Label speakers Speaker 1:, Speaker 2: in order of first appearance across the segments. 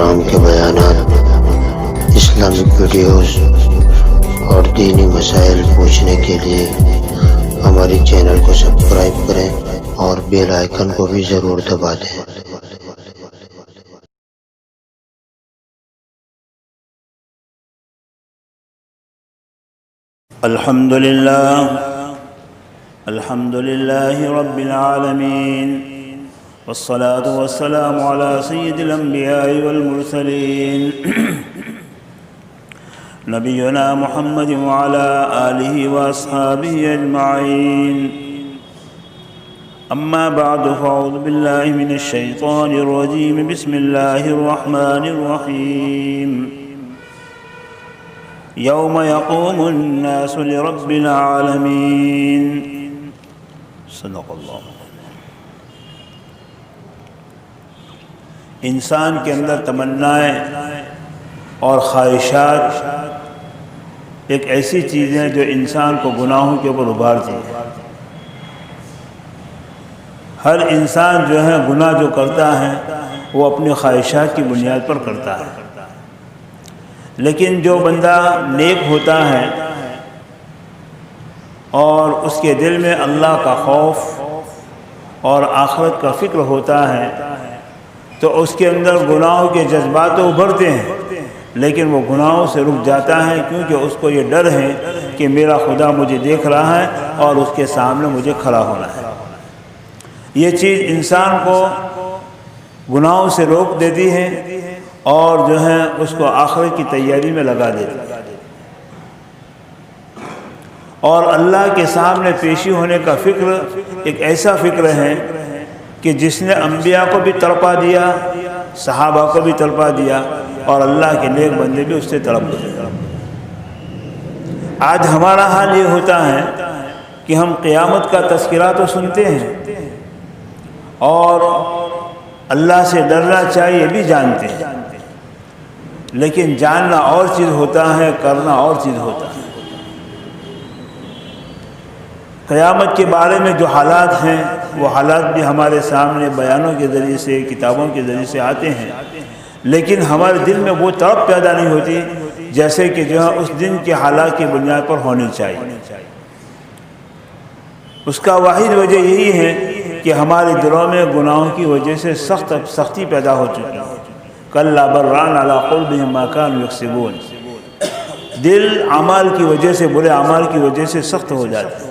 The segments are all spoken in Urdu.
Speaker 1: کرام کے بیانات، اسلامک ویڈیوز اور دینی مسائل پوچھنے کے لیے ہمارے چینل کو سبسکرائب کریں اور بیل آئیکن کو بھی ضرور دبا دیں۔
Speaker 2: الحمد لله رب العالمين، والصلاة والسلام على سيد الأنبياء والمرسلين نبينا محمد وعلى آله وأصحابه أجمعين، أما بعد فأعوذ بالله من الشيطان الرجيم، بسم الله الرحمن الرحيم، يوم يقوم الناس لرب العالمين، صدق اللہ۔ انسان کے اندر تمنائیں اور خواہشات ایک ایسی چیز ہے جو انسان کو گناہوں کے اوپر ابھارتی ہے۔ ہر انسان جو ہے گناہ جو کرتا ہے وہ اپنی خواہشات کی بنیاد پر کرتا ہے، لیکن جو بندہ نیک ہوتا ہے اور اس کے دل میں اللہ کا خوف اور آخرت کا فکر ہوتا ہے تو اس کے اندر گناہوں کے جذبات تو ابھرتے ہیں، لیکن وہ گناہوں سے رک جاتا ہے، کیونکہ اس کو یہ ڈر ہے کہ میرا خدا مجھے دیکھ رہا ہے اور اس کے سامنے مجھے کھڑا ہونا ہے۔ یہ چیز انسان کو گناہوں سے روک دیتی ہے اور جو ہے اس کو آخرت کی تیاری میں لگا دیتی ہے، اور اللہ کے سامنے پیشی ہونے کا فکر ایک ایسا فکر ہے کہ جس نے انبیاء کو بھی تڑپا دیا، صحابہ کو بھی تڑپا دیا، اور اللہ کے نیک بندے بھی اس سے تڑپ گئے۔ آج ہمارا حال یہ ہوتا ہے کہ ہم قیامت کا تذکرہ تو سنتے ہیں اور اللہ سے ڈرنا چاہیے بھی جانتے ہیں، لیکن جاننا اور چیز ہوتا ہے، کرنا اور چیز ہوتا ہے۔ قیامت کے بارے میں جو حالات ہیں وہ حالات بھی ہمارے سامنے بیانوں کے ذریعے سے، کتابوں کے ذریعے سے آتے ہیں، لیکن ہمارے دل میں وہ تڑپ پیدا نہیں ہوتی جیسے کہ جو ہے اس دن کے حالات کی بنیاد پر ہونی چاہیے۔ اس کا واحد وجہ یہی ہے کہ ہمارے دلوں میں گناہوں کی وجہ سے سختی پیدا ہو چکی ہے۔ کَلَّا بَرَّانَ عَلَىٰ قُلُوبِهِم مَّا كَانُوا يَكْسِبُونَ، دل اعمال کی وجہ سے، برے اعمال کی وجہ سے سخت ہو جاتے ہیں۔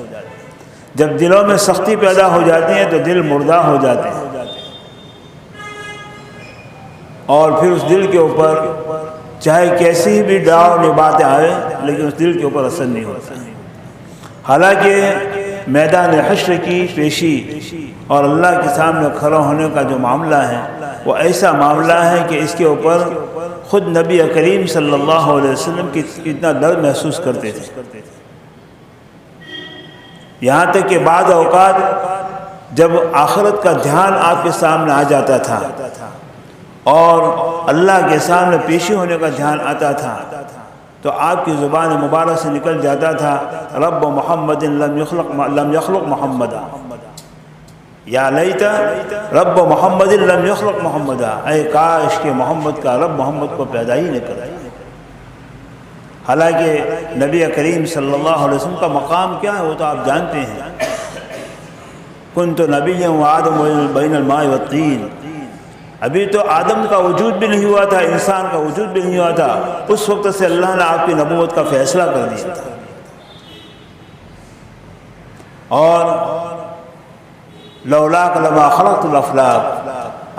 Speaker 2: جب دلوں میں سختی پیدا ہو جاتی ہے تو دل مردہ ہو جاتے ہیں، اور پھر اس دل کے اوپر چاہے کیسی بھی ڈراؤنی باتیں آئے لیکن اس دل کے اوپر اثر نہیں ہوتا۔ حالانکہ میدان حشر کی پیشی اور اللہ کے سامنے کھڑا ہونے کا جو معاملہ ہے وہ ایسا معاملہ ہے کہ اس کے اوپر خود نبی کریم صلی اللہ علیہ وسلم کتنا درد محسوس کرتے تھے، یہاں تک کہ بعض اوقات جب آخرت کا دھیان آپ کے سامنے آ جاتا تھا اور اللہ کے سامنے پیشی ہونے کا دھیان آتا تھا تو آپ کی زبان مبارک سے نکل جاتا تھا، رب محمد لم یخلق محمدا، یا لیت رب محمد لم یخلق محمدا، اے کاش کہ محمد کا رب محمد کو پیدا ہی نہ کرے۔ حالانکہ نبی کریم صلی اللہ علیہ وسلم کا مقام کیا ہے وہ تو آپ جانتے ہیں، کنت نبیا وآدم بین الماء والطین، ابھی تو آدم کا وجود بھی نہیں ہوا تھا، انسان کا وجود بھی نہیں ہوا تھا، اس وقت سے اللہ نے آپ کی نبوت کا فیصلہ کر دیا تھا۔ اور لولاک لما خلقت الافلاک،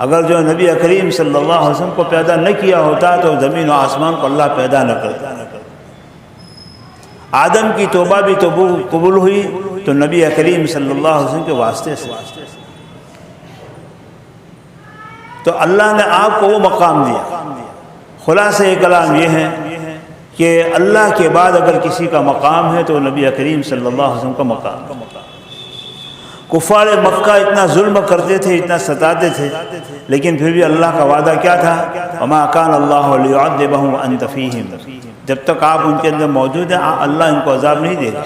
Speaker 2: اگر جو نبی کریم صلی اللہ علیہ وسلم کو پیدا نہ کیا ہوتا تو زمین و آسمان کو اللہ پیدا نہ کرتا۔ آدم کی توبہ بھی قبول ہوئی تو نبی کریم صلی اللہ علیہ وسلم کے واسطے سے، تو اللہ نے آپ کو وہ مقام دیا۔ خلاصہ کلام یہ ہے کہ اللہ کے بعد اگر کسی کا مقام ہے تو نبی کریم صلی اللہ علیہ وسلم کا مقام۔ کفار مکہ اتنا ظلم کرتے تھے، اتنا ستاتے تھے، لیکن پھر بھی اللہ کا وعدہ کیا تھا، وَمَا كَانَ اللَّهُ لِيُعَذِّبَهُمْ وَأَنْتَ فِيهِمْ، جب تک آپ ان کے اندر موجود ہیں اللہ ان کو عذاب نہیں دے گا۔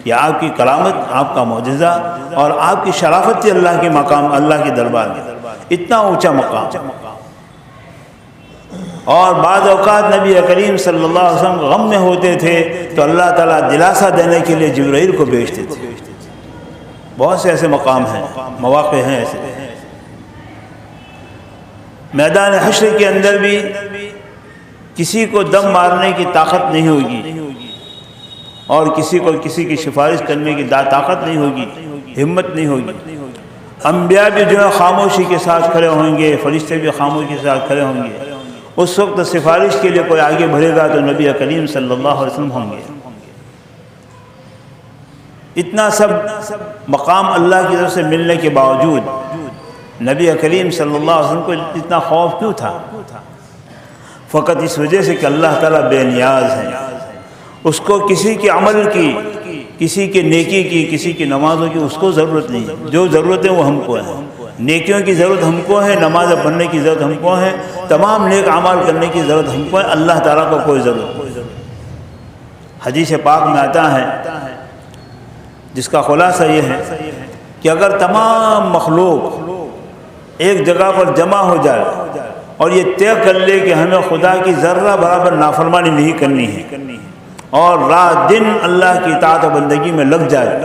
Speaker 2: یہ آپ کی کرامت، آپ کا معجزہ اور آپ کی شرافت تھی اللہ کے مقام، اللہ کے دربار میں، اتنا اونچا مقام۔ اور بعض اوقات نبی کریم صلی اللہ علیہ وسلم غم میں ہوتے تھے تو اللہ تعالیٰ دلاسا دینے کے لیے جبرائیل کو بھیجتے تھے۔ بہت سے ایسے مقام ہیں، مواقع ہیں ایسے۔ میدان حشر کے اندر بھی کسی کو دم مارنے کی طاقت نہیں ہوگی اور کسی کو کسی کی سفارش کرنے کی طاقت نہیں ہوگی، ہمت نہیں ہوگی۔ انبیاء بھی جو ہے خاموشی کے ساتھ کھڑے ہوں گے، فرشتے بھی خاموشی کے ساتھ کھڑے ہوں گے۔ اس وقت سفارش کے لیے کوئی آگے بڑھے گا تو نبی کریم صلی اللہ علیہ وسلم ہوں گے۔ اتنا سب مقام اللہ کی طرف سے ملنے کے باوجود نبی کریم صلی اللہ علیہ وسلم کو اتنا خوف کیوں تھا؟ فقط اس وجہ سے کہ اللہ تعالیٰ بے نیاز ہے، اس کو کسی کے عمل کی، کسی کے نیکی کی، کسی کی نمازوں کی اس کو ضرورت نہیں ہے۔ جو ضرورت ہے وہ ہم کو ہے، نیکیوں کی ضرورت ہم کو ہے، نماز پڑھنے کی ضرورت ہم کو ہے، تمام نیک اعمال کرنے کی ضرورت ہم کو ہے، اللہ تعالیٰ کو کوئی ضرورت نہیں۔ حدیث پاک میں آتا ہے جس کا خلاصہ یہ ہے کہ اگر تمام مخلوق ایک جگہ پر جمع ہو جائے اور یہ طے کر لے کہ ہمیں خدا کی ذرہ برابر نافرمانی نہیں کرنی ہے اور رات دن اللہ کی اطاعت و بندگی میں لگ جائے،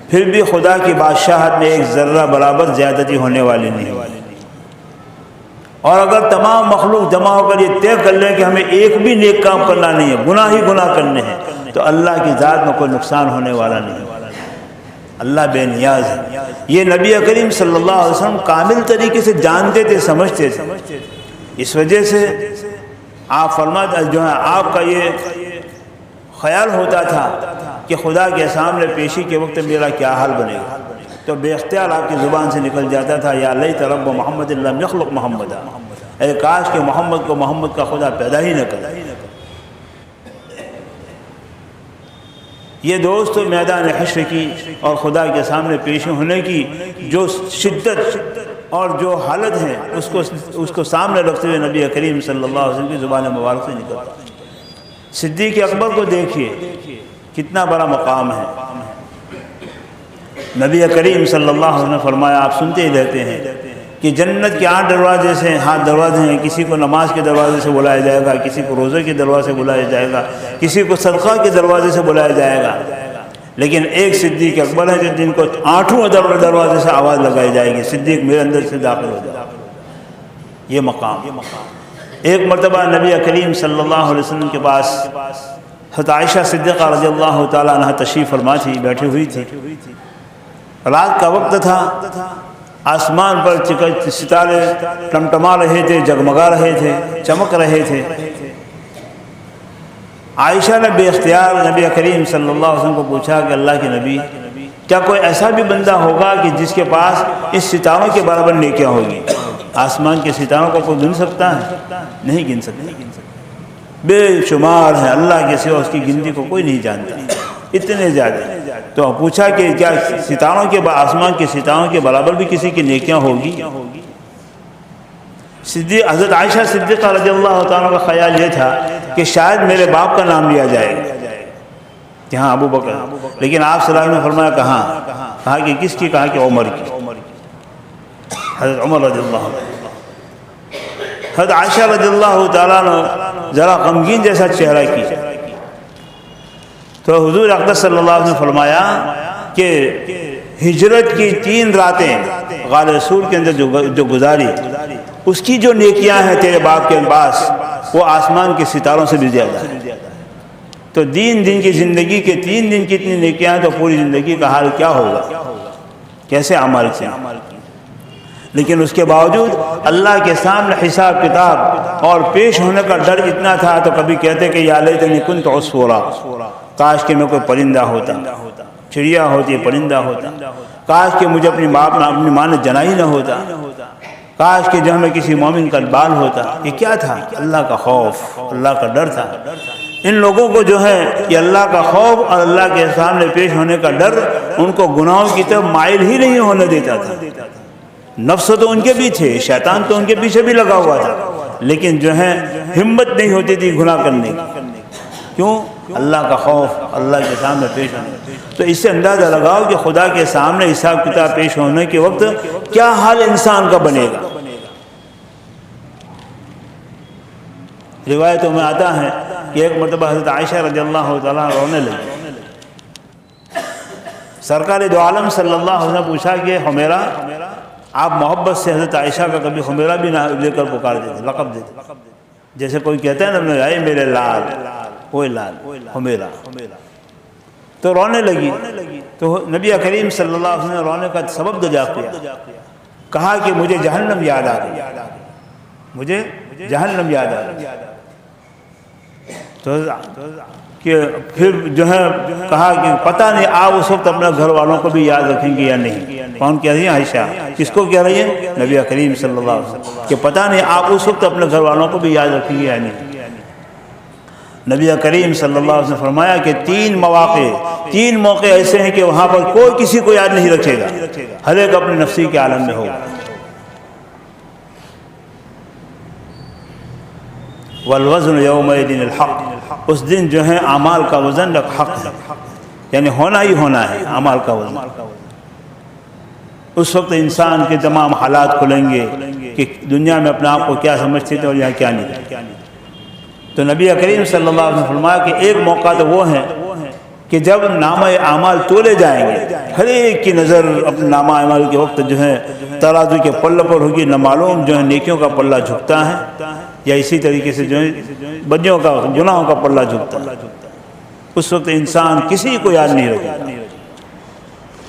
Speaker 2: پھر بھی خدا کی بادشاہت میں ایک ذرہ برابر زیادتی ہونے والی نہیں۔ اور اگر تمام مخلوق جمع ہو کر یہ طے کر لیں کہ ہمیں ایک بھی نیک کام کرنا نہیں ہے، گناہ ہی گناہ کرنے ہیں، تو اللہ کی ذات میں کوئی نقصان ہونے والا نہیں۔ اللہ بے نیاز ہے۔ یہ نبی کریم صلی اللہ علیہ وسلم کامل طریقے سے جانتے تھے، سمجھتے تھے۔ اس وجہ سے آپ فرماتے جو ہے آپ کا یہ خیال ہوتا تھا کہ خدا کے سامنے پیشی کے وقت میرا کیا حال بنے گا، تو بے اختیار آپ کی زبان سے نکل جاتا تھا یا لیت رب محمد لم یخلق محمد، اے کاش کہ محمد کو محمد کا خدا پیدا ہی نہ کرے۔ یہ دوست میدان حشر کی اور خدا کے سامنے پیش ہونے کی جو شدت اور جو حالت ہے اس کو سامنے رکھتے ہوئے نبی کریم صلی اللہ علیہ وسلم کی زبان مبارک سے نکلتا۔ صدیق اکبر کو دیکھیے کتنا بڑا مقام ہے۔ نبی کریم صلی اللہ علیہ وسلم نے فرمایا، آپ سنتے ہی رہتے ہیں کہ جنت کے 8 دروازے سے 8 دروازے ہیں، کسی کو نماز کے دروازے سے بلایا جائے گا، کسی کو روزے کے دروازے سے بلایا جائے گا، کسی کو صدقہ کے دروازے سے بلایا جائے گا، لیکن ایک صدیق اکبر ہے جن کو 8 دروازے سے آواز لگائی جائے گی، صدیق میرے اندر سے داخل ہو جائے۔ یہ مقام۔ ایک مرتبہ نبی کریم صلی اللہ علیہ وسلم کے پاس حضرت عائشہ صدیقہ رضی اللہ تعالیٰ عنہ تشریف فرما تھی، بیٹھی ہوئی تھی، رات کا وقت تھا، آسمان پر ستارے ٹمٹما رہے تھے، جگمگا رہے تھے، چمک رہے تھے۔ عائشہ نے بے اختیار نبی کریم صلی اللہ علیہ وسلم کو پوچھا کہ اللہ کے نبی، کیا کوئی ایسا بھی بندہ ہوگا کہ جس کے پاس اس ستاروں کے برابر نیکیاں ہوگی؟ آسمان کے ستاروں کو کوئی گن سکتا ہے؟ نہیں گن سکتا، بے شمار ہیں، اللہ کے سوا اس کی گنتی کو کوئی نہیں جانتا، اتنے زیادہ۔ تو پوچھا کہ کیا ستاروں کے آسمان کے ستاروں کے برابر بھی کسی کی نیکیاں ہوگی؟ حضرت عائشہ صدیقہ رضی اللہ تعالیٰ کا خیال یہ تھا کہ شاید میرے باپ کا نام لیا جائے گا کہ ہاں ابو بکر، لیکن آپ صلی اللہ علیہ وسلم نے فرمایا کہا کہ کس کی؟ کہا کہ عمر کی، حضرت عمر رضی اللہ عنہ۔ حضرت عائشہ رضی اللہ تعالیٰ نے ذرا غمگین جیسا چہرہ کی تو حضور اقدس صلی اللہ علیہ وسلم نے فرمایا کہ ہجرت کی 3 راتیں غار رسول کے اندر جو گزاری، اس کی جو نیکیاں ہیں تیرے باپ کے پاس وہ آسمان کے ستاروں سے بھی زیادہ ہے۔ تو 3 دن کی زندگی کے 3 دن کی اتنی نیکیاں ہیں تو پوری زندگی کا حال کیا ہوگا، کیسے اعمال کیے۔ لیکن اس کے باوجود اللہ کے سامنے حساب کتاب اور پیش ہونے کا ڈر اتنا تھا تو کبھی کہتے کہ یا لیتنی کنت عصفورا، کاش کہ میں کوئی پرندہ ہوتا، چڑیا ہوتی، پرندہ ہوتا، کاش کہ مجھے اپنی ماں نے جنا ہی نہ ہوتا، کاش کہ جو ہمیں کسی مومن کا بال ہوتا۔ یہ کیا تھا؟ اللہ کا خوف، اللہ کا ڈر تھا۔ ان لوگوں کو جو ہے کہ اللہ کا خوف اور اللہ کے سامنے پیش ہونے کا ڈر ان کو گناہوں کی طرف مائل ہی نہیں ہونے دیتا تھا۔ نفس تو ان کے بھی تھے، شیطان تو ان کے پیچھے بھی لگا ہوا تھا، لیکن جو ہے ہمت نہیں ہوتی تھی گناہ کرنے کی۔ کیوں؟ اللہ کا خوف، اللہ کے سامنے پیش ہونے۔ تو اس سے اندازہ لگاؤ کہ خدا کے سامنے حساب کتاب پیش ہونے کے وقت کیا حال انسان کا بنے گا۔ روایتوں میں آتا ہے کہ ایک مرتبہ حضرت عائشہ رضی اللہ تعالیٰ رونے لگی. سرکار دو عالم صلی اللہ علیہ وسلم نے پوچھا کہ حمیرہ، آپ محبت سے حضرت عائشہ کا کبھی حمیرہ بھی نہ لے کر پکار دیتے، لقب دیتے، جیسے کوئی کہتا ہے نا اے میرے لال، وہ لال حمیرہ. تو رونے لگی. تو نبی کریم صلی اللہ علیہ وسلم نے رونے کا سبب دریافت کیا، کہا کہ مجھے جہنم یاد آ گئی، مجھے جہنم یاد آ گئی. تو کہ پھر جو ہے کہا کہ پتہ نہیں آپ اس وقت اپنے گھر والوں کو بھی یاد رکھیں گے یا نہیں. کون کہہ رہی ہیں؟ عائشہ. کس کو کہہ رہی ہیں؟ نبی کریم صلی اللہ علیہ وسلم، کہ پتہ نہیں آپ اس وقت اپنے گھر والوں کو بھی یاد رکھیں گے یا نہیں. نبی کریم صلی اللہ علیہ وسلم نے فرمایا کہ تین موقع ایسے ہیں کہ وہاں پر کوئی کسی کو یاد نہیں رکھے گا، ہر ایک اپنے نفسی کے عالم میں ہوگا. والوزن یومئذ الحق، اس دن جو ہے اعمال کا وزن حق ہے، یعنی ہونا ہی ہونا ہے اعمال کا وزن. اس وقت انسان کے تمام حالات کھلیں گے کہ دنیا میں اپنے آپ کو کیا سمجھتے تھے اور یہاں کیا نہیں. تو نبی کریم صلی اللہ علیہ وسلم نے فرمایا کہ ایک موقع تو وہ ہے کہ جب نامہ اعمال تولے جائیں گے، ہر ایک کی نظر اپنے نامہ اعمال کے وقت جو ہے ترازو کے پلے پر ہوگی، نہ معلوم جو ہے نیکیوں کا پلہ جھکتا ہے یا اسی طریقے سے جو ہے بدیوں کا، گناہوں کا پلہ جھکتا ہے. اس وقت انسان کسی کو یاد نہیں رکھے گا.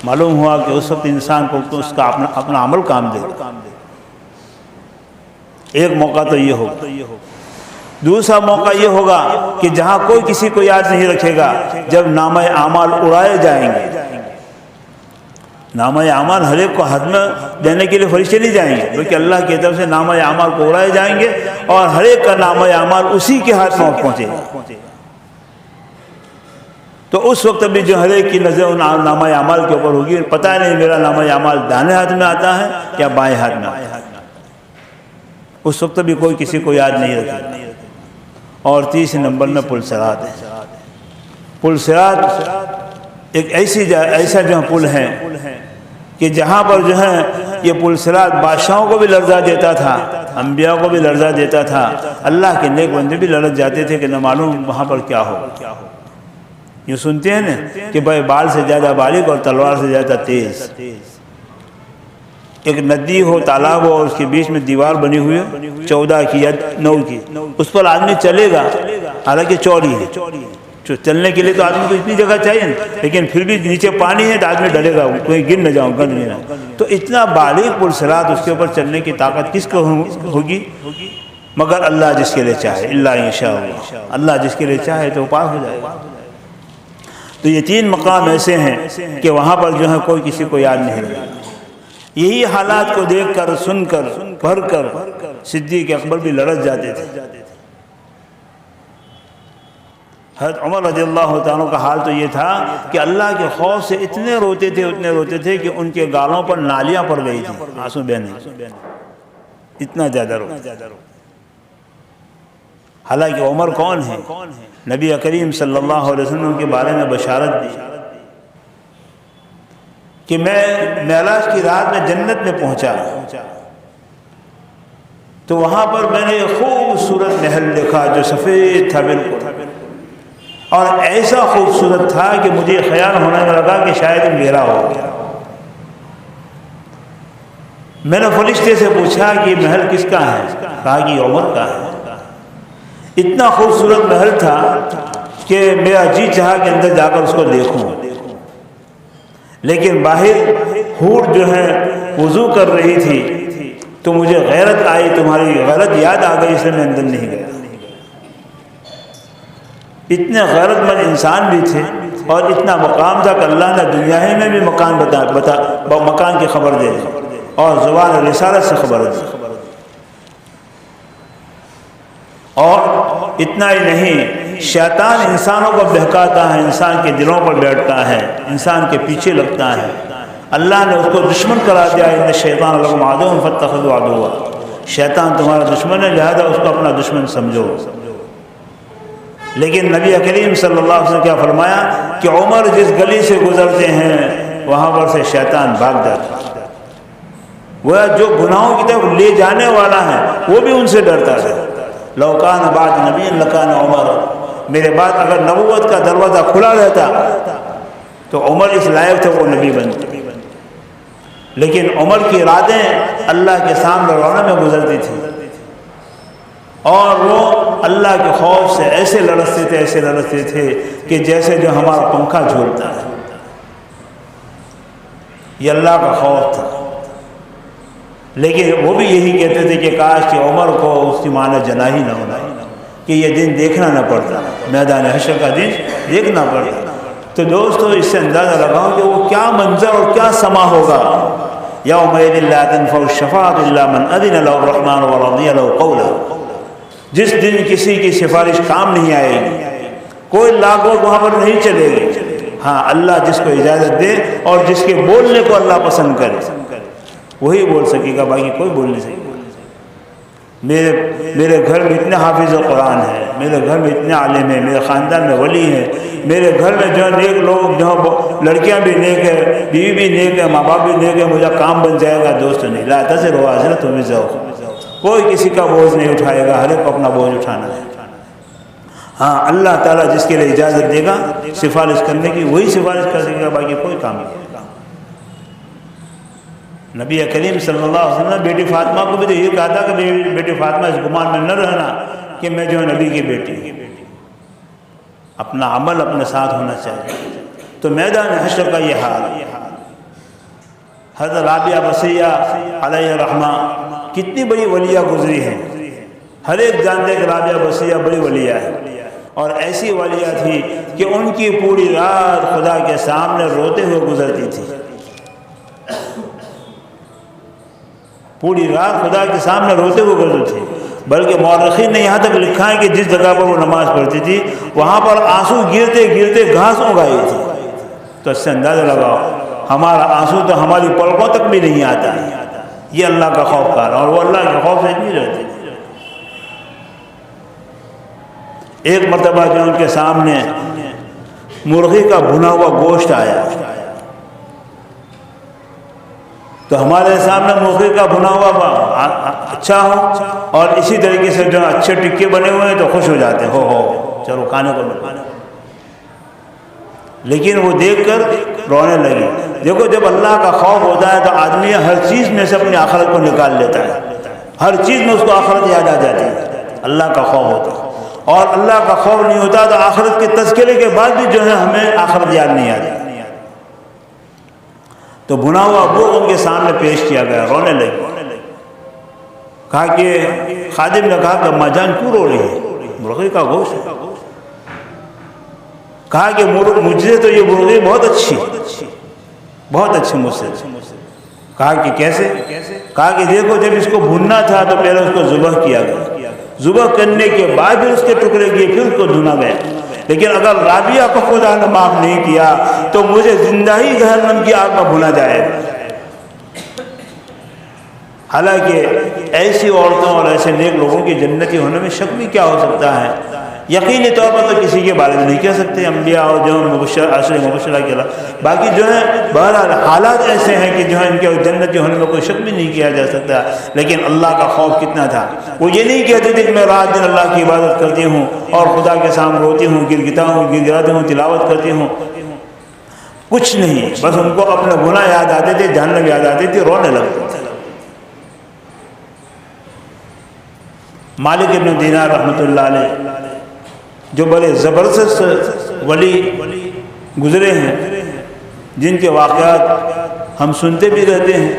Speaker 2: معلوم ہوا کہ اس وقت انسان کو اس کا اپنا عمل کام دے. ایک موقع تو یہ ہوگا. دوسرا موقع یہ ہوگا کہ جہاں کوئی کسی کو یاد نہیں رکھے گا، جب نامہ اعمال اڑائے جائیں گے. نامہ اعمال ہر ایک کو ہاتھ میں دینے کے لیے فرشتے نہیں جائیں گے، بلکہ اللہ کی طرف سے نامہ اعمال کو اڑائے جائیں گے اور ہر ایک کا نامہ اعمال اسی کے ہاتھ میں پہنچے گا. تو اس وقت بھی جو ہر ایک کی نظر ان نامہ اعمال کے اوپر ہوگی. پتہ نہیں میرا نامہ اعمال دائیں ہاتھ میں آتا ہے یا بائیں ہاتھ میں آتا ہے. اس وقت بھی کوئی کسی کو یاد نہیں رکھے گا. اور تیسرے نمبر میں پل صراط ہے. پل صراط ایک ایسا جو پل ہے کہ جہاں پر جو ہے یہ پل صراط بادشاہوں کو بھی لرزہ دیتا تھا، انبیاء کو بھی لرزہ دیتا تھا، اللہ کے نیک بندے بھی لرز جاتے تھے کہ نہ معلوم وہاں پر کیا ہوگا. یہ سنتے ہیں نا کہ بھائی بال سے زیادہ باریک اور تلوار سے زیادہ تیز. ایک ندی ہو، تالاب ہو اور اس کے بیچ میں دیوار بنی ہوئی ہے 14 کی یا 9 کی، اس پر آدمی چلے گا، حالانکہ چوڑی ہے. چلنے کے لیے تو آدمی کو اتنی جگہ چاہیے نا، لیکن پھر بھی نیچے پانی ہے تو آدمی ڈرے گا کہیں گر نہ جاؤں، گند نہیں جاؤں. تو اتنا باریک پل صراط، اس کے اوپر چلنے کی طاقت کس کو ہوگی؟ مگر اللہ جس کے لیے چاہے. اللہ انشاء اللہ، اللہ جس کے لیے چاہے تو پار ہو جائے گا. تو یہ 3 مقام ایسے ہیں کہ وہاں پر جو ہے کوئی کسی کو یاد نہیں رہے. یہی حالات کو دیکھ کر، سن کر، پڑھ کر صدیق اکبر بھی لرز جاتے تھے. حضرت عمر رضی اللہ تعالیٰ کا حال تو یہ تھا کہ اللہ کے خوف سے اتنے روتے تھے کہ ان کے گالوں پر نالیاں پڑ گئی تھیں، آنسو بہنے، اتنا زیادہ رو. حالانکہ عمر کون ہے؟ نبی کریم صلی اللہ علیہ وسلم کے بارے میں بشارت دی کہ میں معراج کی رات میں جنت میں پہنچا تو وہاں پر میں نے خوبصورت محل دیکھا جو سفید تھا بالکل، اور ایسا خوبصورت تھا کہ مجھے خیال ہونے لگا کہ شاید اندھیرا ہو گیا. میں نے فرشتے سے پوچھا کہ یہ محل کس کا ہے؟ کہا کہ یہ عمر کا ہے. اتنا خوبصورت محل تھا کہ میرا جی چاہا کہ اندر جا کر اس کو دیکھوں، لیکن باہر حور جو ہے وضو کر رہی تھی تو مجھے غیرت آئی، تمہاری غیرت یاد آ گئی، اس لیے میں اندر نہیں گیا. اتنے غیرت مند انسان بھی تھے اور اتنا مقام تھا کہ اللہ نے دنیا ہی میں بھی مکان کی خبر دے دی اور زبان رسالت سے خبر دی. اور اتنا ہی نہیں، شیطان انسانوں کو بہکاتا ہے، انسان کے دلوں پر بیٹھتا ہے، انسان کے پیچھے لگتا ہے. اللہ نے اس کو دشمن کرا دیا، ان شیطان لکم عدو فاتخذوہ عدوا، شیطان تمہارا دشمن ہے لہذا اس کو اپنا دشمن سمجھو. لیکن نبی کریم صلی اللہ علیہ وسلم کیا فرمایا کہ عمر جس گلی سے گزرتے ہیں وہاں پر سے شیطان بھاگ جاتا ہے. وہ جو گناہوں کی طرف لے جانے والا ہے وہ بھی ان سے ڈرتا ہے. لو کان بعد نبی لکان عمر، میرے بعد اگر نبوت کا دروازہ کھلا رہتا تو عمر اس لائق تھے وہ نبی بنتے، لیکن عمر کی راتیں اللہ کے سامنے رونے میں گزرتی تھی، اور وہ اللہ کے خوف سے ایسے لڑکتے تھے کہ جیسے جو ہمارا پنکھا جھولتا ہے۔ یہ اللہ کا خوف تھا، لیکن وہ بھی یہی کہتے تھے کہ کاش کہ عمر کو اس کی ماں نے جنا ہی نہ ہونا، کہ یہ دن دیکھنا نہ پڑتا، میدان حشر کا دن دیکھنا پڑتا۔ تو دوستو اس سے اندازہ لگاؤ کہ وہ کیا منظر اور کیا سما ہوگا۔ یومئذ لا تنفع الشفاعۃ الا من اذن له الرحمن ورضی له قولا، جس دن کسی کی سفارش کام نہیں آئے گی، کوئی لاگو وہاں پر نہیں چلے گی، ہاں اللہ جس کو اجازت دے اور جس کے بولنے کو اللہ پسند کرے وہی بول سکے گا، باقی کوئی بول نہیں سکے گا۔ میرے گھر میں اتنے حافظ قرآن ہیں، میرے گھر میں اتنے عالم ہیں، میرے خاندان میں ولی ہیں، میرے گھر میں جو نیک لوگ، جو لڑکیاں بھی نیک ہے، بیوی بھی نیک ہے، ماں باپ بھی نیک ہے، مجھے کام بن جائے گا۔ دوست نہیں، لا تزر وازرۃ وزر اخرى، کوئی کسی کا بوجھ نہیں اٹھائے گا، ہر ایک کو اپنا بوجھ اٹھانا ہے۔ ہاں اللہ تعالیٰ جس کے لیے اجازت دے گا سفارش کرنے کی وہی سفارش کر سکے گا، باقی کوئی کام نہیں کرے گا۔ نبی کریم صلی اللہ علیہ وسلم نے بیٹی فاطمہ کو بھی تو یہ کہا تھا کہ بیٹی فاطمہ اس گمان میں نہ رہنا کہ میں جو نبی کی بیٹی ہوں، اپنا عمل اپنے ساتھ ہونا چاہیے۔ تو میدان حشر کا یہ حال، حضرت رابعہ بصریہ علیہ الرحمہ کتنی بڑی ولیہ گزری ہے، ہر ایک جانتے کہ رابعہ بصریہ بڑی ولیہ ہے، اور ایسی ولیہ تھی کہ ان کی پوری رات خدا کے سامنے روتے ہوئے گزرتی تھی، پوری رات خدا کے سامنے روتے ہوئے گزرتی تھی۔ بلکہ مورخین نے یہاں تک لکھا ہے کہ جس جگہ پر وہ نماز پڑھتی تھی وہاں پر آنسو گرتے گرتے گھاس اگائی تھی۔ تو اس سے اندازہ لگاؤ ہمارا آنسو تو ہماری پلکوں تک بھی نہیں آتا ہے، یہ اللہ کا خوف کار، اور وہ اللہ کے خوف سے نہیں رہتے۔ ایک مرتبہ جو ان کے سامنے مرغی کا بھنا ہوا گوشت آیا، تو ہمارے سامنے مرغی کا بھنا ہوا اچھا ہو اور اسی طریقے سے جو اچھے ٹکے بنے ہوئے ہیں تو خوش ہو جاتے ہیں، ہو چلو کھانے کو مل۔ لیکن وہ دیکھ کر رونے لگی۔ دیکھو جب اللہ کا خوف ہوتا ہے تو آدمی ہر چیز میں سے اپنی آخرت کو نکال لیتا ہے، ہر چیز میں اس کو آخرت یاد آ جاتی ہے، اللہ کا خوف ہوتا ہے۔ اور اللہ کا خوف نہیں ہوتا تو آخرت کے تذکرے کے بعد بھی جو ہے ہمیں آخرت یاد نہیں آتی۔ تو بھنا ہوا گوشت ان کے سامنے پیش کیا گیا، رونے لگی۔ کہا کہ خادم نے کہا کہ اماں جان کیوں رو رہی ہے، مرغی کا گوشت ہے۔ کہا کہ مجھے تو یہ مرغی بہت اچھی مجھ سے۔ کہا کہ کیسے؟ کہا کہ دیکھو جب اس کو بھوننا تھا تو پہلے اس کو ذبح کیا گیا، ذبح کرنے کے بعد بھی اس کے ٹکڑے کیے، پھر اس کو بھونا گیا۔ لیکن اگر رابعہ کو خدا نے معاف نہیں کیا تو مجھے زندہ ہی جہنم کی آگ میں بھونا جائے گا۔ حالانکہ ایسی عورتوں اور ایسے نیک لوگوں کی جنتی ہونے میں شک بھی کیا ہو سکتا ہے، یقینی طور پر تو کسی کے بارے میں نہیں کہہ سکتے، انبیاء اور جو عشر مبشرہ کے علاوہ باقی جو ہے بہرحال حالات ایسے ہیں کہ جو ہے ان کے جنتی ہونے میں کوئی شک بھی نہیں کیا جا سکتا۔ لیکن اللہ کا خوف کتنا تھا، وہ یہ نہیں کہتے تھے کہ میں رات دن اللہ کی عبادت کرتی ہوں اور خدا کے سامنے روتی ہوں، گڑگڑاتی ہوں، تلاوت کرتی ہوں، کچھ نہیں، بس ان کو اپنے گناہ یاد آتے تھے، جہنم یاد آتی تھی، رونے لگتے تھے۔ مالک ابن دینار رحمۃ اللہ علیہ جو بڑے زبردست ولی گزرے ہیں، جن کے واقعات ہم سنتے بھی رہتے ہیں،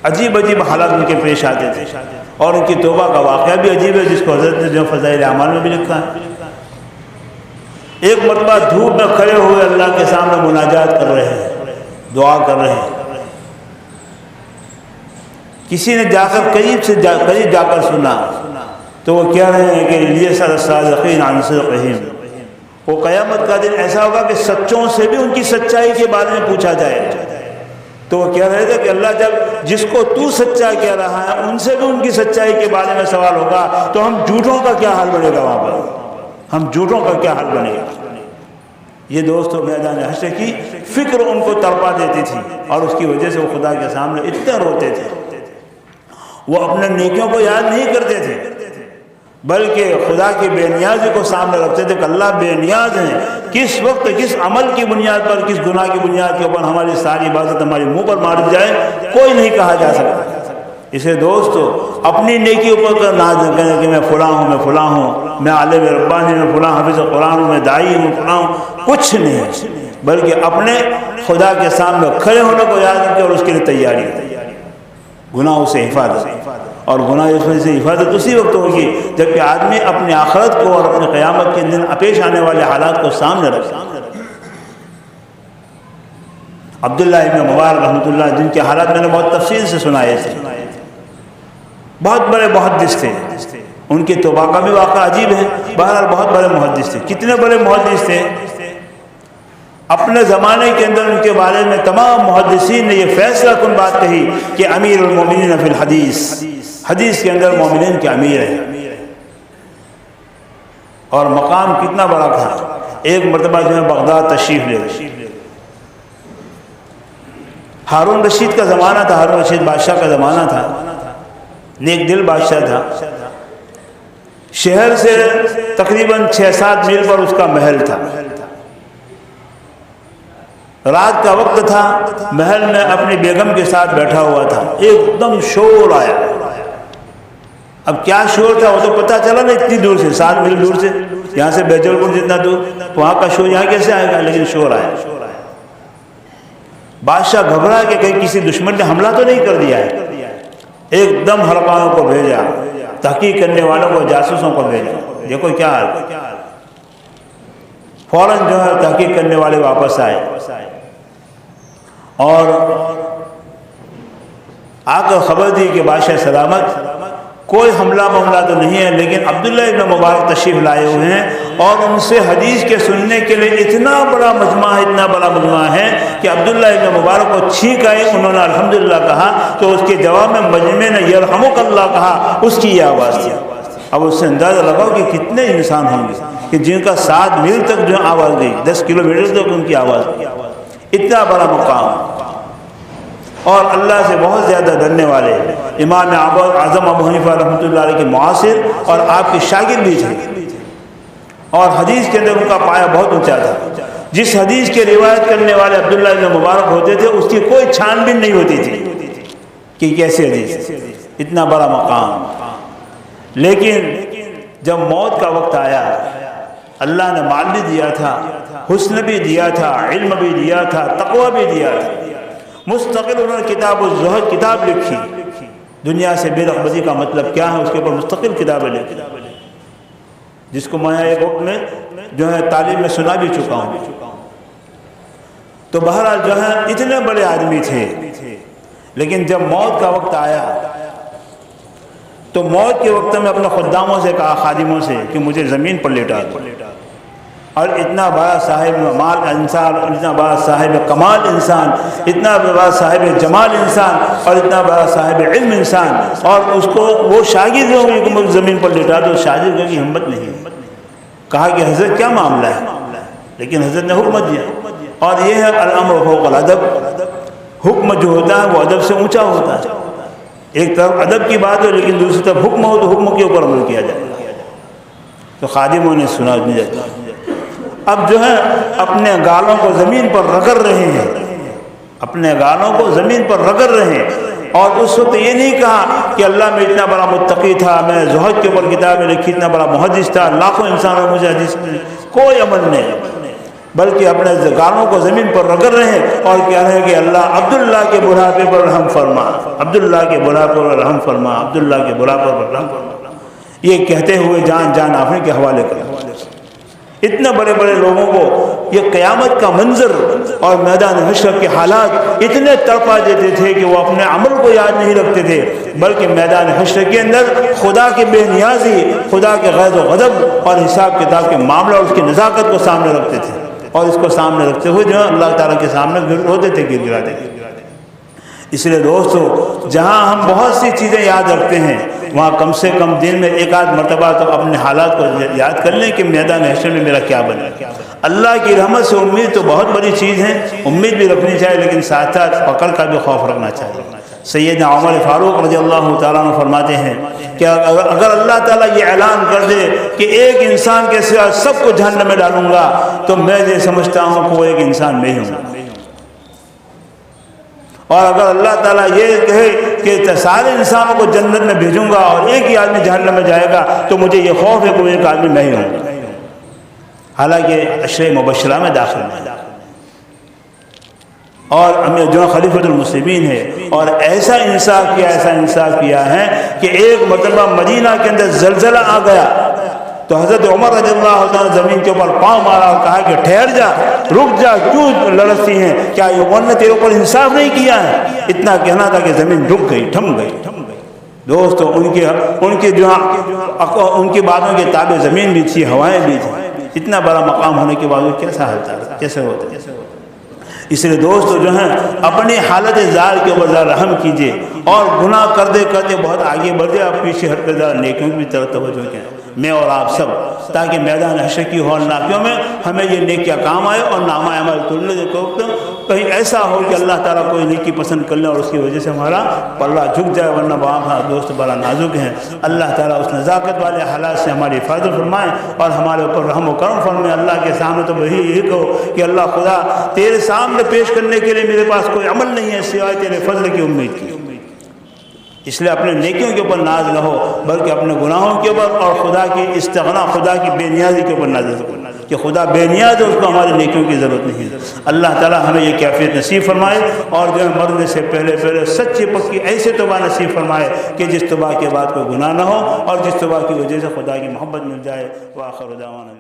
Speaker 2: عجیب عجیب حالات ان کے پیش آتے تھے، اور ان کی توبہ کا واقعہ بھی عجیب ہے جس کو حضرت نے جو فضائل اعمال میں بھی لکھا ہے۔ ایک مرتبہ دھوپ میں کھڑے ہوئے اللہ کے سامنے مناجات کر رہے ہیں، دعا کر رہے ہیں، کسی نے جا کر قریب جا کر سنا تو وہ کہہ رہے ہیں کہ لیسأل الصادقین عن صدقہم، وہ قیامت کا دن ایسا ہوگا کہ سچوں سے بھی ان کی سچائی کے بارے میں پوچھا جائے گا۔ تو وہ کہہ رہے تھے کہ اللہ جب جس کو تو سچا کہہ رہا ہے ان سے بھی ان کی سچائی کے بارے میں سوال ہوگا تو ہم جھوٹوں کا کیا حال بنے گا، وہاں پر ہم جھوٹوں کا کیا حال بنے گا۔ یہ دوستوں میدان حشر کی فکر ان کو تڑپا دیتی تھی، اور اس کی وجہ سے وہ خدا کے سامنے اتنے روتے تھے۔ وہ اپنے نیکیوں کو یاد نہیں کرتے تھے، بلکہ خدا کی بے نیازی کو سامنے رکھتے تھے کہ اللہ بے نیاز ہیں، کس وقت کس عمل کی بنیاد پر، کس گناہ کی بنیاد کے اوپر ہماری ساری عبادت ہمارے منہ پر مار دی جائے کوئی نہیں کہا جا سکتا۔ اسے دوستو اپنی نیکی اوپر کا ناز نہ کریں کہ میں فلاں ہوں، میں فلاں ہوں، میں عالم ربانی، میں فلاں حافظ قرآن ہوں، میں داعی ہوں، فلاں ہوں، کچھ نہیں، بلکہ اپنے خدا کے سامنے کھڑے ہونے کو یاد رکھیں اور اس کے لیے تیاری ہے، گناہوں سے حفاظت۔ اور گناہ سے حفاظت اسی وقت ہوگی جبکہ آدمی اپنی آخرت کو اور اپنے قیامت کے دن پیش آنے والے حالات کو سامنے رکھے۔ عبداللہ ابن مبارک رحمۃ اللہ، جن کے حالات میں نے بہت تفصیل سے سنائے تھے، بہت بڑے محدث تھے، ان کی توبہ کا بھی واقعہ عجیب ہے، بہرحال بہت بڑے محدث تھے۔ کتنے بڑے محدث تھے؟ اپنے زمانے کے اندر ان کے بارے میں تمام محدثین نے یہ فیصلہ کن بات کہی کہ امیر المومنین فی الحدیث، حدیث کے اندر مومنین کے امیر ہیں۔ اور مقام کتنا بڑا تھا، ایک مرتبہ جو ہے بغداد تشریف لے گئے، ہارون رشید کا زمانہ تھا، ہارون رشید بادشاہ کا زمانہ تھا، نیک دل بادشاہ تھا، شہر سے تقریباً 6-7 میل پر اس کا محل تھا، رات کا وقت تھا، محل میں اپنی بیگم کے ساتھ بیٹھا ہوا تھا، ایک دم شور آیا۔ اب کیا شور تھا وہ تو پتہ چلا نا، اتنی دور سے 7 میل دور سے، یہاں سے بیجل پور جتنا دور، وہاں کا شور یہاں کیسے آئے گا، لیکن شور آیا۔ بادشاہ گھبرا کہ کہیں کسی دشمن نے حملہ تو نہیں کر دیا ہے، ایک دم ہرپاؤں کو بھیجا، تحقیق کرنے والوں کو، جاسوسوں کو بھیجا، دیکھو کیا حال۔ فوراً جو ہے تحقیق کرنے والے واپس آئے اور آ کر خبر دی کہ بادشاہ سلامت، کوئی حملہ معاملہ تو نہیں ہے، لیکن عبداللہ ابن مبارک تشریف لائے ہوئے ہیں اور ان سے حدیث کے سننے کے لیے اتنا بڑا مجمع ہے کہ عبداللہ ابن مبارک کو چھینک آئے، انہوں نے الحمدللہ کہا تو اس کے جواب میں مجمع نے یرحمک اللہ کہا، اس کی یہ آواز تھی۔ اب اس سے اندازہ لگاؤ کہ کتنے انسان ہوں گے کہ جن کا 7 میل تک جو آواز گئی، 10 کلومیٹر تک ان کی آواز گئی، اتنا بڑا مقام۔ اور اللہ سے بہت زیادہ ڈرنے والے امام اعظم ابو حنیفہ رحمۃ اللہ علیہ کے معاصر اور آپ کے شاگرد بھی تھے، اور حدیث کے اندر ان کا پایہ بہت اونچا تھا۔ جس حدیث کے روایت کرنے والے عبداللہ ابن مبارک ہوتے تھے اس کی کوئی چھان بین نہیں ہوتی تھی کہ کیسے حدیث، اتنا بڑا مقام۔ لیکن جب موت کا وقت آیا، اللہ نے مال بھی دیا تھا، حسن بھی دیا تھا، علم بھی دیا تھا، تقوی بھی دیا تھا، مستقل انہوں نے کتاب الزہد کتاب لکھی، دنیا سے بے رغبتی کا مطلب کیا ہے اس کے اوپر مستقل کتابیں لکھی، جس کو میں ایک وقت میں جو ہے تعلیم میں سنا بھی چکا ہوں۔ تو بہرحال جو ہے اتنے بڑے آدمی تھے، لیکن جب موت کا وقت آیا تو موت کے وقت میں اپنے خداموں سے کہا، خادموں سے، کہ مجھے زمین پر لیٹا دو۔ اور اتنا بڑا صاحب مال انسان، اتنا بڑا صاحب کمال انسان، اتنا بڑا صاحب جمال انسان، اور اتنا بڑا صاحب علم انسان، اور اس کو وہ شاگرد ہوگی کہ مجھے زمین پر لیٹا دو، شاگرد کی ہمت نہیں۔ کہا کہ حضرت کیا معاملہ ہے، لیکن حضرت نے حکم دیا، اور یہ ہے الامر فوق الادب، حکم جو ہوتا ہے وہ ادب سے اونچا ہوتا ہے۔ ایک طرف ادب کی بات ہے لیکن دوسری طرف حکم ہو تو حکم کے اوپر عمل کیا جائے۔ تو خادموں نے سنا، اب جو ہے اپنے گالوں کو زمین پر رگڑ رہے ہیں، اپنے گالوں کو زمین پر رگڑ رہے ہیں، اور اس وقت یہ نہیں کہا کہ اللہ میں اتنا بڑا متقی تھا، میں زہد کے اوپر کتابیں لکھی، اتنا بڑا محدث تھا، لاکھوں انسانوں مجھے حدیث میں، کوئی عمل نہیں، بلکہ اپنے گالوں کو زمین پر رگڑ رہے ہیں اور کہہ رہے ہیں کہ اللہ عبداللہ کے بڑھاپے پر رحم فرما، عبداللہ کے بڑھاپے پر رحم فرما، عبداللہ کے بڑھاپے پر رحم فرما۔ یہ کہتے ہوئے جان آفرین کے حوالے کر، اتنے بڑے بڑے لوگوں کو یہ قیامت کا منظر اور میدان حشر کے حالات اتنے تڑپا دیتے تھے کہ وہ اپنے عمل کو یاد نہیں رکھتے تھے، بلکہ میدان حشر کے اندر خدا کی بے نیازی، خدا کے غیظ و غضب اور حساب کتاب کے معاملہ اور اس کی نزاکت کو سامنے رکھتے تھے، اور اس کو سامنے رکھتے ہوئے جو ہے اللہ تعالیٰ کے سامنے روتے تھے، گر گراتے تھے۔ اس لیے دوستو، جہاں ہم بہت سی چیزیں یاد رکھتے ہیں وہاں کم سے کم دن میں 1 آدھ مرتبہ تو اپنے حالات کو یاد کر لیں کہ میدان حشر میں میرا کیا بنے۔ اللہ کی رحمت سے امید تو بہت بڑی چیز ہے، امید بھی رکھنی چاہیے، لیکن ساتھ ساتھ پکڑ کا بھی خوف رکھنا چاہیے۔ سیدنا عمر فاروق رضی اللہ تعالیٰ عنہ فرماتے ہیں کہ اگر اللہ تعالیٰ یہ اعلان کر دے کہ ایک انسان کے سوا سب کو جہنم میں ڈالوں گا تو میں یہ سمجھتا ہوں کہ وہ ایک انسان میں ہی ہوں. اور اگر اللہ تعالیٰ یہ کہے کہ سارے انسانوں کو جنت میں بھیجوں گا اور ایک ہی آدمی جہنم میں جائے گا تو مجھے یہ خوف ہے کہ وہ ایک آدمی میں ہی ہوں. حالانکہ عشرہ مبشرہ میں داخل ہے اور ہمیں جو خلیفۃ المسلمین ہے اور ایسا انصاف کیا ہے کہ ایک مرتبہ مدینہ کے اندر زلزلہ آ گیا تو حضرت عمر رضی اللہ تعالیٰ زمین کے اوپر پاؤں مارا اور کہا کہ ٹھہر جا، رک جا، کیوں لڑتی ہیں؟ کیا عمر نے تیرے اوپر انصاف نہیں کیا ہے؟ اتنا کہنا تھا کہ زمین رک گئی، تھم گئی. دوستو ان کی باتوں کے تابع زمین بھی تھی، ہوائیں بھی تھیں. اتنا بڑا مقام ہونے کے باوجود کیسا حال تھا، کیسے ہوتا؟ اس لیے دوستو جو ہیں اپنی حالت ذال کے اوپر ذرا رحم کیجئے اور گناہ کرتے بہت آگے بڑھ جائے. آپ پیچھے ہٹ کر ذرا نیکیوں کی بھی طرف توجہ کریں، میں اور آپ سب، تاکہ میدان حشر کی ہول ناکیوں میں ہمیں یہ نیکیاں کام آئے اور نامہ عمل تلنے کو کہیں ایسا ہو کہ اللہ تعالیٰ کوئی نیکی پسند کر لے اور اس کی وجہ سے ہمارا پلہ جھک جائے. ورنہ وہاں دوست بڑا نازک ہیں. اللہ تعالیٰ اس نزاکت والے حالات سے ہماری حفاظت فرمائیں اور ہمارے اوپر رحم و کرم فرمائیں. اللہ کے سامنے تو وہی یہی کہو کہ اللہ خدا تیرے سامنے پیش کرنے کے لیے میرے پاس کوئی عمل نہیں ہے سوائے تیرے فضل کی امید کی. اس لیے اپنے نیکیوں کے اوپر ناز نہ ہو بلکہ اپنے گناہوں کے اوپر اور خدا کی استغنا، خدا کی بے نیازی کے اوپر ناز ہو کہ خدا بے نیاز ہے، اس کو ہماری نیکیوں کی ضرورت نہیں ہے. اللہ تعالیٰ ہمیں یہ کیفیت نصیب فرمائے اور جو ہے مرنے سے پہلے سچی پکی ایسے توبہ نصیب فرمائے کہ جس توبہ کے بعد کوئی گناہ نہ ہو اور جس توبہ کی وجہ سے خدا کی محبت مل جائے. وآخر دعوانا